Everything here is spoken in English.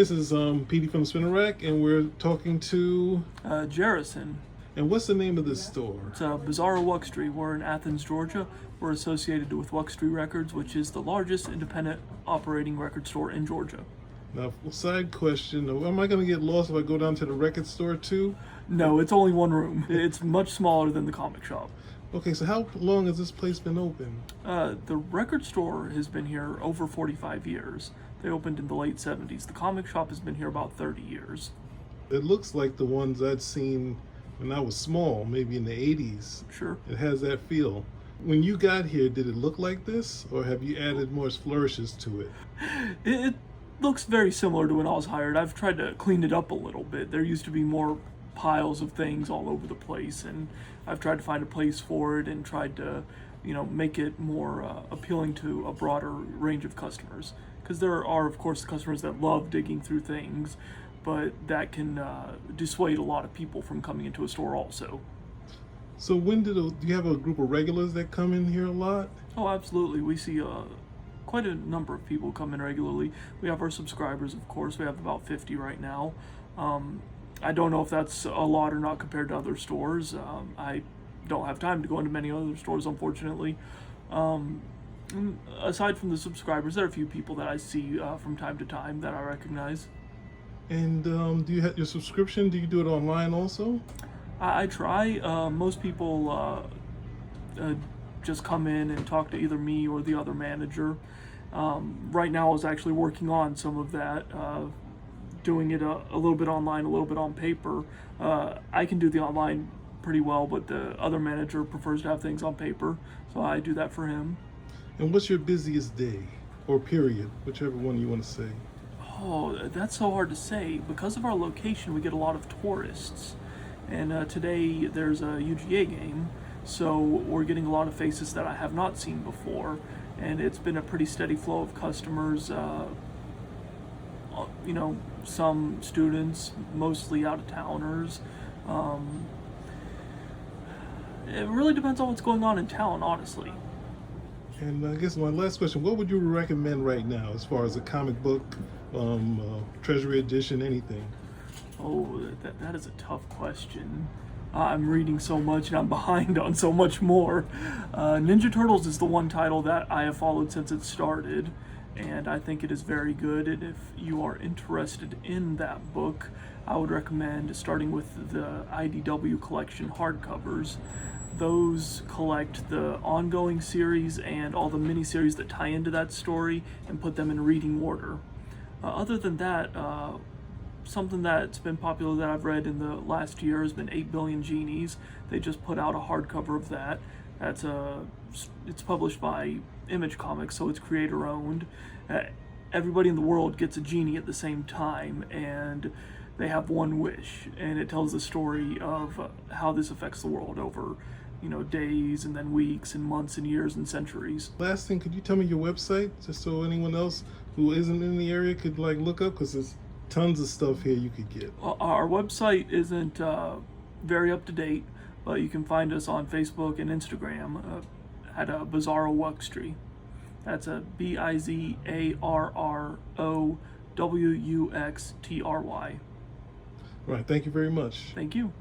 this is Petey from the Spinner Rack, and we're talking to Jerrison. And what's the name of this store? It's Bizarro-Wuxtry. We're in Athens, Georgia. We're associated with Wuxtry Records, which is the largest independent operating record store in Georgia. Now, side question, am I going to get lost if I go down to the record store too? No, it's only one room. It's much smaller than the comic shop. Okay, so how long has this place been open? The record store has been here over 45 years. They opened in the late 70s. The comic shop has been here about 30 years. It looks like the ones I'd seen when I was small, maybe in the 80s. Sure. It has that feel. When you got here, did it look like this, or have you added more flourishes to it? It looks very similar to when I was hired. I've tried to clean it up a little bit. There used to be more piles of things all over the place, and I've tried to find a place for it and tried to, make it more appealing to a broader range of customers. Because there are, of course, customers that love digging through things, but that can dissuade a lot of people from coming into a store also. So do you have a group of regulars that come in here a lot? Oh, absolutely. We see quite a number of people come in regularly. We have our subscribers, of course. We have about 50 right now. I don't know if that's a lot or not compared to other stores. I don't have time to go into many other stores, unfortunately. Aside from the subscribers, there are a few people that I see from time to time that I recognize. And do you have your subscription? Do you do it online also? I try. Most people just come in and talk to either me or the other manager. Right now I was actually working on some of that, doing it a little bit online, a little bit on paper. I can do the online pretty well, but the other manager prefers to have things on paper, so I do that for him. And what's your busiest day, or period, whichever one you want to say? Oh, that's so hard to say. Because of our location, we get a lot of tourists. And today there's a UGA game, so we're getting a lot of faces that I have not seen before. And it's been a pretty steady flow of customers, some students, mostly out-of-towners. It really depends on what's going on in town, honestly. And I guess my last question, what would you recommend right now as far as a comic book, Treasury Edition, anything? Oh, that is a tough question. I'm reading so much and I'm behind on so much more. Ninja Turtles is the one title that I have followed since it started, and I think it is very good. And if you are interested in that book, I would recommend starting with the IDW collection hardcovers. Those collect the ongoing series and all the miniseries that tie into that story and put them in reading order. Other than that, something that's been popular that I've read in the last year has been 8 Billion Genies. They just put out a hardcover of that. It's published by Image Comics, so it's creator owned. Everybody in the world gets a genie at the same time, and they have one wish, and it tells the story of how this affects the world over days and then weeks and months and years and centuries. Last thing, could you tell me your website, just so anyone else who isn't in the area could look up, because there's tons of stuff here you could get. Our website isn't very up to date, but you can find us on Facebook and Instagram at Bizarro-Wuxtry. That's a BIZARROWUXTRY. Right, thank you very much. Thank you.